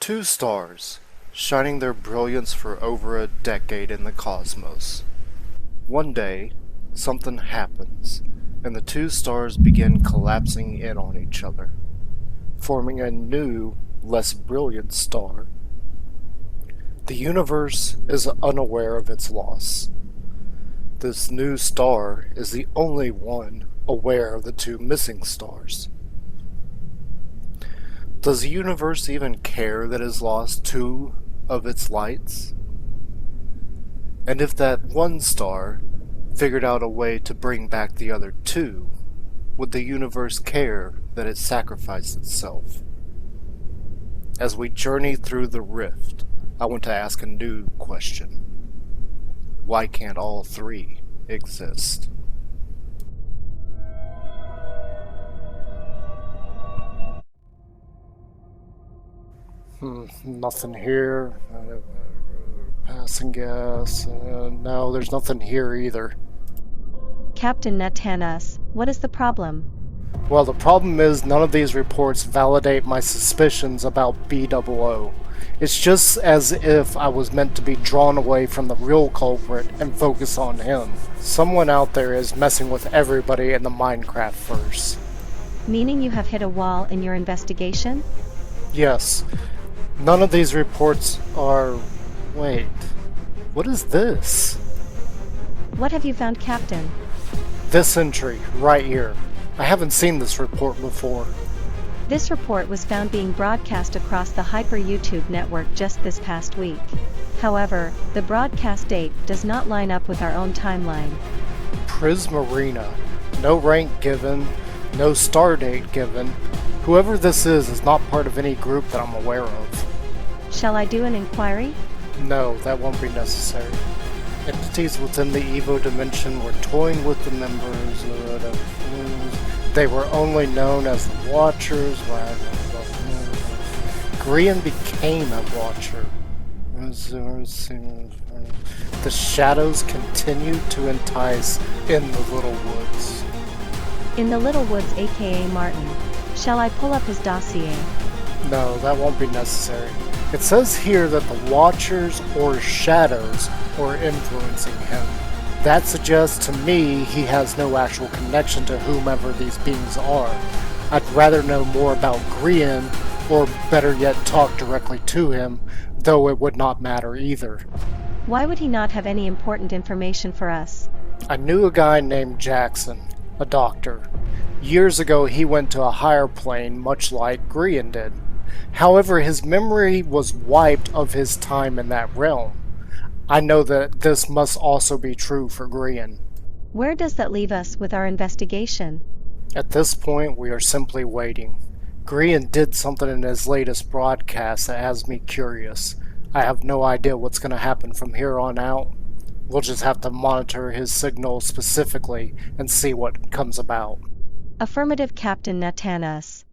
Two stars, shining their brilliance for over a decade in the cosmos. One day, something happens, and the two stars begin collapsing in on each other, forming a new, less brilliant star. The universe is unaware of its loss. This new star is the only one aware of the two missing stars. Does the universe even care that it has lost two of its lights? And if that one star figured out a way to bring back the other two, would the universe care that it sacrificed itself? As we journey through the rift, I want to ask a new question. Why can't all three exist? Nothing here. Passing gas. No, there's nothing here either. Captain Natanis, what is the problem? Well, the problem is none of these reports validate my suspicions about BOO. It's just as if I was meant to be drawn away from the real culprit and focus on him. Someone out there is messing with everybody in the MineCraftVerse. Meaning you have hit a wall in your investigation? Yes. None of these reports are... Wait. What is this? What have you found, Captain? This entry, right here. I haven't seen this report before. This report was found being broadcast across the Hyper YouTube network just this past week. However, the broadcast date does not line up with our own timeline. Prismarina. No rank given, no star date given. Whoever this is not part of any group that I'm aware of. Shall I do an inquiry? No, that won't be necessary. Entities within the Evo dimension were toying with the members. They were only known as the Watchers. Grian became a Watcher. The shadows continued to entice in the Little Woods. In the Little Woods, aka Martin. Shall I pull up his dossier? No, that won't be necessary. It says here that the Watchers or Shadows were influencing him. That suggests to me he has no actual connection to whomever these beings are. I'd rather know more about Grian, or better yet talk directly to him, though it would not matter either. Why would he not have any important information for us? I knew a guy named Jackson, a doctor. Years ago he went to a higher plane much like Grian did. However, his memory was wiped of his time in that realm. I know that this must also be true for Grian. Where does that leave us with our investigation? At this point, we are simply waiting. Grian did something in his latest broadcast that has me curious. I have no idea what's going to happen from here on out. We'll just have to monitor his signal specifically and see what comes about. Affirmative, Captain Natanis.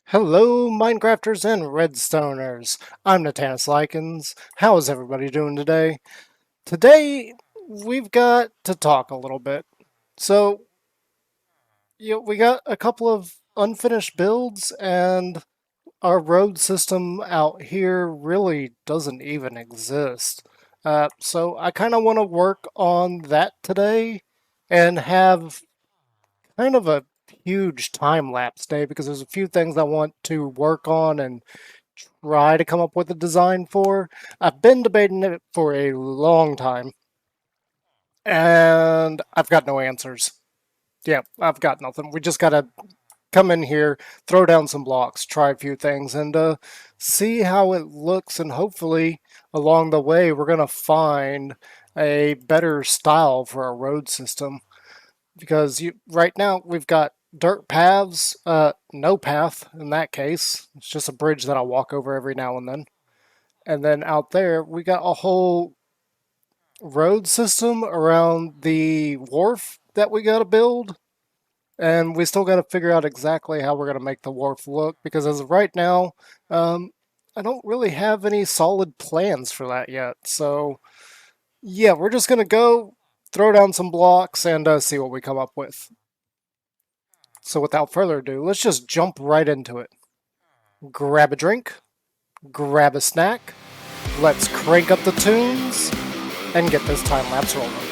Hello, Minecrafters and Redstoners. I'm Natanis. How is everybody doing today? Today, we've got to talk a little bit. So, we got a couple of unfinished builds, and our road system out here really doesn't even exist. So I kind of want to work on that today and have kind of a huge time-lapse day because there's a few things I want to work on and try to come up with a design for. I've been debating it for a long time, and I've got no answers. Yeah, I've got nothing. We just gotta come in here, throw down some blocks, try a few things, and see how it looks, and hopefully along the way we're gonna find a better style for our road system. Because right now we've got dirt paths, no path in that case. It's just a bridge that I walk over every now and then. And then out there, we got a whole road system around the wharf that we got to build. And we still got to figure out exactly how we're going to make the wharf look. Because as of right now, I don't really have any solid plans for that yet. So, yeah, we're just going to go throw down some blocks and see what we come up with. So without further ado, let's just jump right into it. Grab a drink, grab a snack, let's crank up the tunes, and get this time lapse rolling.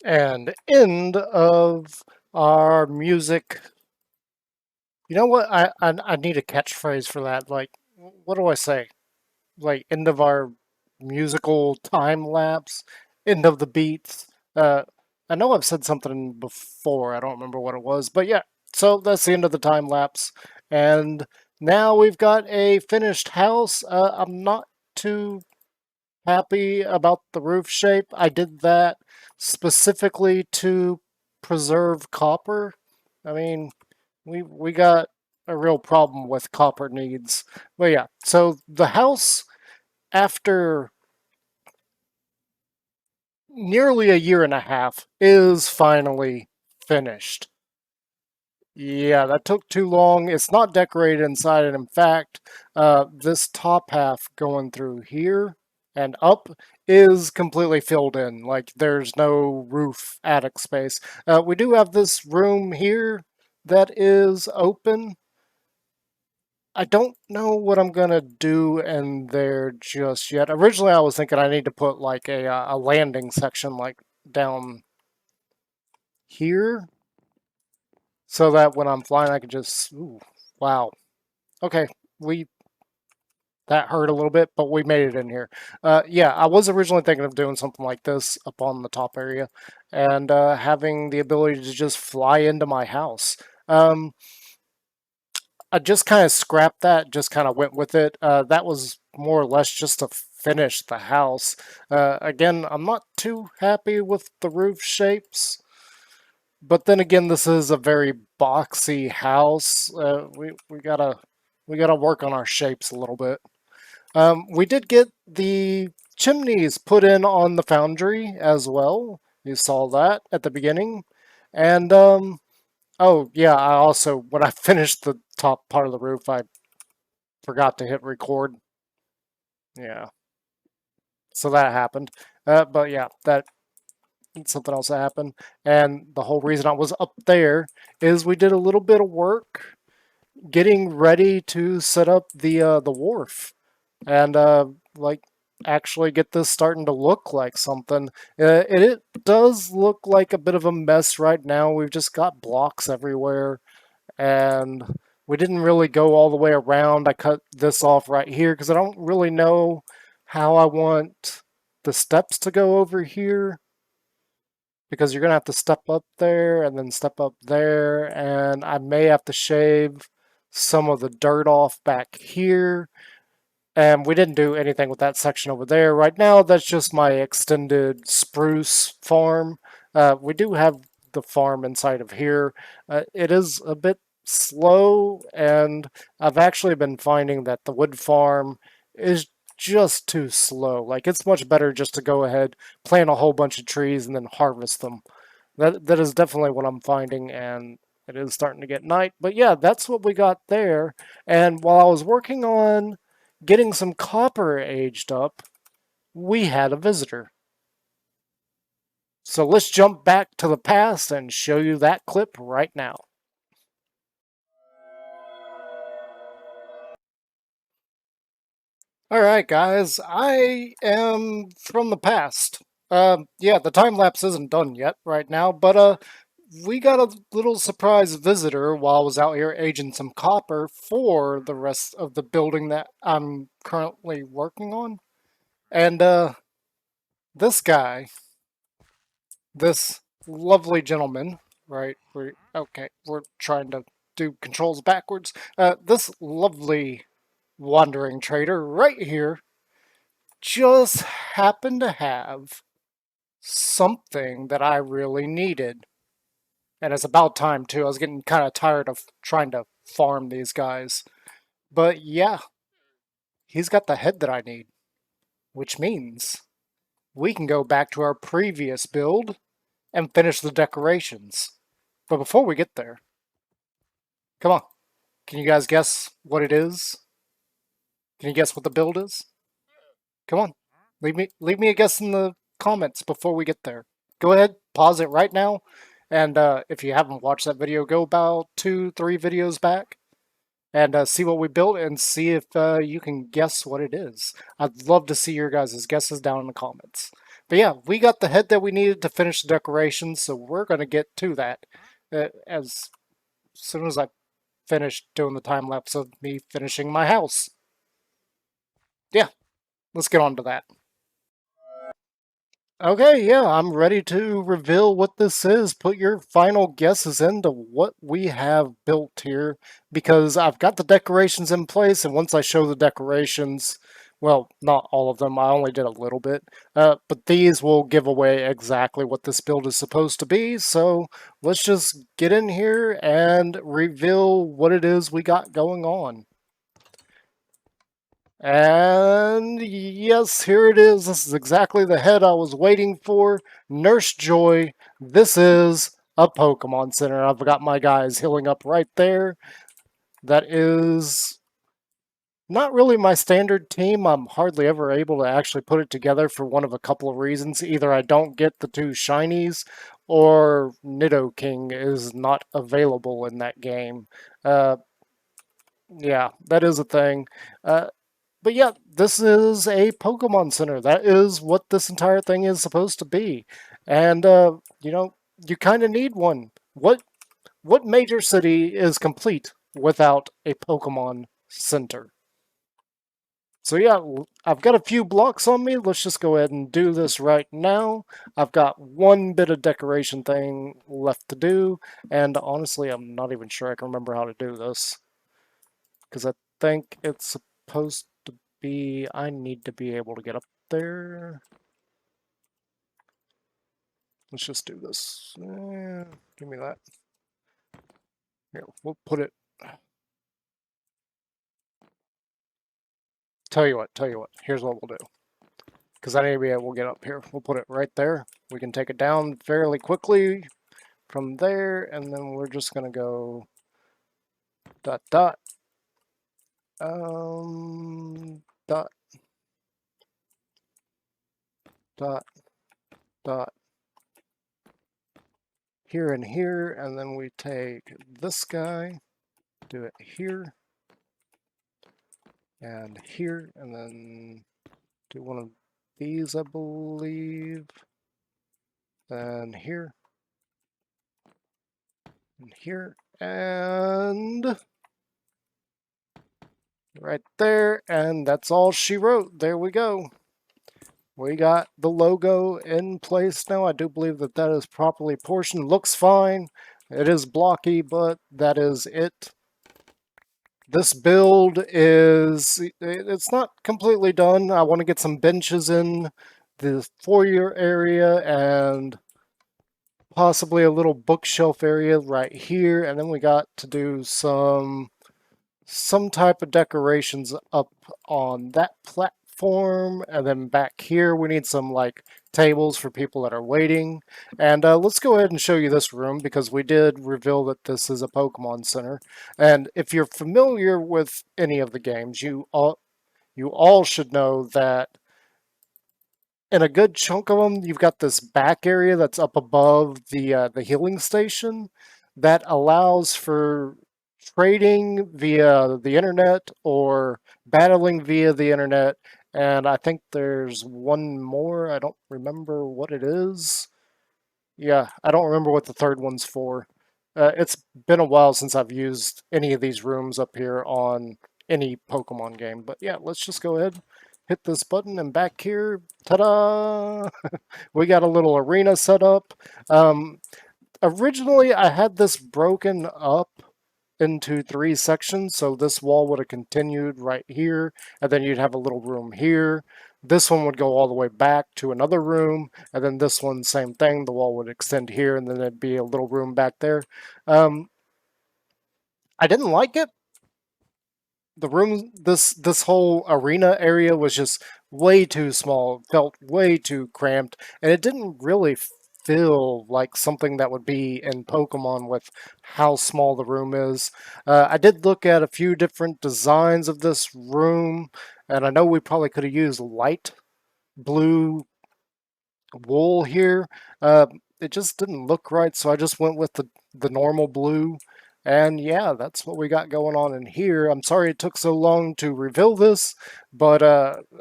And end of our music. You know what? I need a catchphrase for that. Like, what do I say? Like, end of our musical time lapse, end of the beats. I know I've said something before. I don't remember what it was, but yeah. So that's the end of the time lapse, and now we've got a finished house. I'm not too happy about the roof shape. I did that specifically to preserve copper. I mean, we got a real problem with copper needs. But yeah, so the house, after nearly a year and a half, is finally finished. Yeah, that took too long. It's not decorated inside, and in fact, this top half going through here and up is completely filled in. Like, there's no roof attic space. We do have this room here that is open. I don't know what I'm gonna do in there just yet. Originally, I was thinking I need to put like a landing section like down here, so that when I'm flying, I can just. Ooh, wow. Okay, we that hurt a little bit, but we made it in here. Yeah, I was originally thinking of doing something like this up on the top area, and having the ability to just fly into my house. Um, I just kind of scrapped that, just kind of went with it. That was more or less just to finish the house. Again, I'm not too happy with the roof shapes, but then again, this is a very boxy house. We gotta work on our shapes a little bit. We did get the chimneys put in on the foundry as well. You saw that at the beginning, and oh yeah, I also when I finished the top part of the roof, I forgot to hit record. Yeah, so that happened. But yeah, that's something else that happened. And the whole reason I was up there is we did a little bit of work getting ready to set up the wharf and like actually get this starting to look like something. It does look like a bit of a mess right now. We've just got blocks everywhere, and we didn't really go all the way around. I cut this off right here because I don't really know how I want the steps to go over here, because you're gonna have to step up there and then step up there, and I may have to shave some of the dirt off back here. And we didn't do anything with that section over there. Right now, that's just my extended spruce farm. We do have the farm inside of here. It is a bit slow, and I've actually been finding that the wood farm is just too slow. Like, it's much better just to go ahead, plant a whole bunch of trees, and then harvest them. That is definitely what I'm finding, and it is starting to get night. But yeah, that's what we got there. And while I was working on getting some copper aged up, we had a visitor. So let's jump back to the past and show you that clip right now. Alright guys, I am from the past. Yeah, the time lapse isn't done yet right now, but we got a little surprise visitor while I was out here aging some copper for the rest of the building that I'm currently working on. And this guy, this lovely gentleman, right? We're trying to do controls backwards. This lovely wandering trader right here just happened to have something that I really needed. And it's about time too. I was getting kind of tired of trying to farm these guys. But yeah, he's got the head that I need, which means we can go back to our previous build and finish the decorations. But before we get there, come on. Can you guys guess what it is? Can you guess what the build is? Come on. Leave me a guess in the comments before we get there. Go ahead, pause it right now. And if you haven't watched that video, go about 2-3 videos back and see what we built and see if you can guess what it is. I'd love to see your guys' guesses down in the comments. But yeah, we got the head that we needed to finish the decorations, so we're going to get to that as soon as I finish doing the time lapse of me finishing my house. Yeah, let's get on to that. Okay, yeah, I'm ready to reveal what this is. Put your final guesses into what we have built here, because I've got the decorations in place, and once I show the decorations, well, not all of them, I only did a little bit, but these will give away exactly what this build is supposed to be, so let's just get in here and reveal what it is we got going on. And yes, here it is. This is exactly the head I was waiting for. Nurse Joy. This is a Pokemon Center. I've got my guys healing up right there. That is not really my standard team. I'm hardly ever able to actually put it together for one of a couple of reasons. Either I don't get the two shinies, or Nidoking is not available in that game. Yeah, that is a thing. But yeah, this is a Pokemon Center. That is what this entire thing is supposed to be. And you know, you kind of need one. What major city is complete without a Pokemon Center? So yeah, I've got a few blocks on me. Let's just go ahead and do this right now. I've got one bit of decoration thing left to do, and honestly, I'm not even sure I can remember how to do this, because I think it's supposed to be, I need to be able to get up there. Let's just do this. Give me that. Here, we'll put it. Tell you what. Here's what we'll do. Because I need to be able to get up here. We'll put it right there. We can take it down fairly quickly from there, and then we're just gonna go dot dot dot dot dot here and here, and then we take this guy, do it here and here, and then do one of these, I believe, and here and here, and right there, and that's all she wrote. There we go. We got the logo in place now. I do believe that that is properly portioned. Looks fine. It is blocky, but that is it. This build is, it's not completely done. I want to get some benches in the foyer area and possibly a little bookshelf area right here. And then we got to do some type of decorations up on that platform, and then back here we need some like tables for people that are waiting. And let's go ahead and show you this room, because we did reveal that this is a Pokemon Center. And if you're familiar with any of the games, you all should know that in a good chunk of them, you've got this back area that's up above the healing station that allows for trading via the internet or battling via the internet. And I think there's one more. I don't remember what it is. Yeah, I don't remember what the third one's for. It's been a while since I've used any of these rooms up here on any Pokemon game. But yeah, let's just go ahead, hit this button, and back here, ta-da! We got a little arena set up. Originally, I had this broken up into 3 sections, so this wall would have continued right here, and then you'd have a little room here. This one would go all the way back to another room, and then this one, same thing, the wall would extend here, and then there'd be a little room back there. I didn't like it. The room, this whole arena area was just way too small, felt way too cramped, and it didn't really feel like something that would be in Pokemon with how small the room is. I did look at a few different designs of this room, and I know we probably could have used light blue wool here. It just didn't look right, so I just went with the normal blue. And yeah, that's what we got going on in here. I'm sorry it took so long to reveal this, but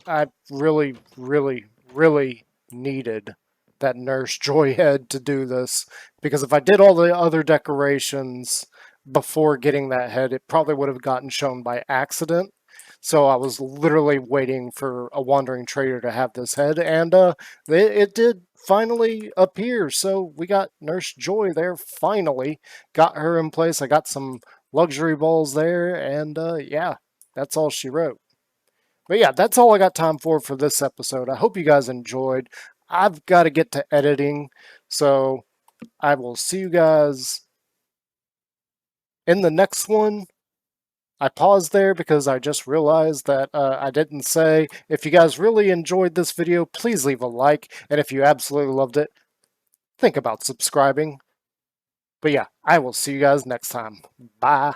I really, really, really needed that Nurse Joy head to do this, because if I did all the other decorations before getting that head, it probably would have gotten shown by accident. So I was literally waiting for a wandering trader to have this head, and it did finally appear. So we got Nurse Joy there, finally. Got her in place. I got some luxury balls there, and yeah, that's all she wrote. But yeah, that's all I got time for this episode. I hope you guys enjoyed. I've got to get to editing, so I will see you guys in the next one. I paused there because I just realized that I didn't say, if you guys really enjoyed this video, please leave a like, and if you absolutely loved it, think about subscribing. But yeah, I will see you guys next time. Bye.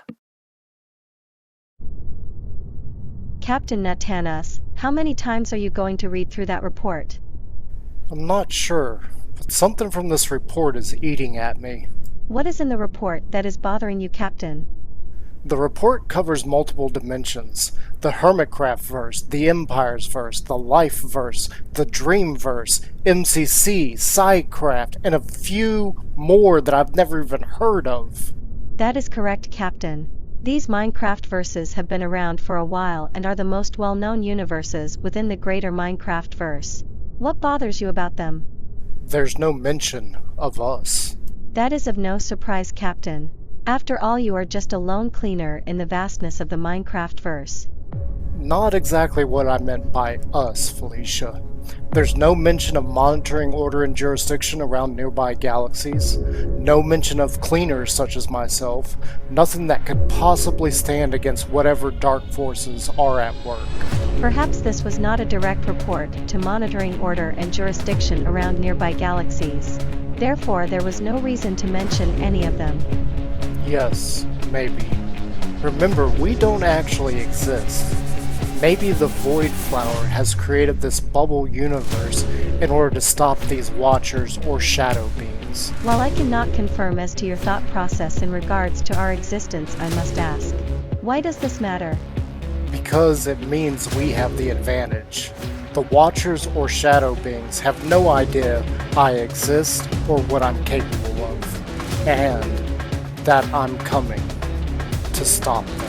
Captain Natanis, how many times are you going to read through that report? I'm not sure, but something from this report is eating at me. What is in the report that is bothering you, Captain? The report covers multiple dimensions: the MineCraftVerse, the EmpiresVerse, the LifeVerse, the Dreamverse, MCC, Sidecraft, and a few more that I've never even heard of. That is correct, Captain. These Minecraft verses have been around for a while and are the most well-known universes within the greater Minecraft verse. What bothers you about them? There's no mention of us. That is of no surprise, Captain. After all, you are just a lone cleaner in the vastness of the Minecraft verse. Not exactly what I meant by us, Felicia. There's no mention of monitoring order and jurisdiction around nearby galaxies. No mention of cleaners such as myself. Nothing that could possibly stand against whatever dark forces are at work. Perhaps this was not a direct report to monitoring order and jurisdiction around nearby galaxies. Therefore, there was no reason to mention any of them. Yes, maybe. Remember, we don't actually exist. Maybe the Void Flower has created this bubble universe in order to stop these Watchers or Shadow Beings. While I cannot confirm as to your thought process in regards to our existence, I must ask, why does this matter? Because it means we have the advantage. The Watchers or Shadow Beings have no idea I exist or what I'm capable of, and that I'm coming to stop them.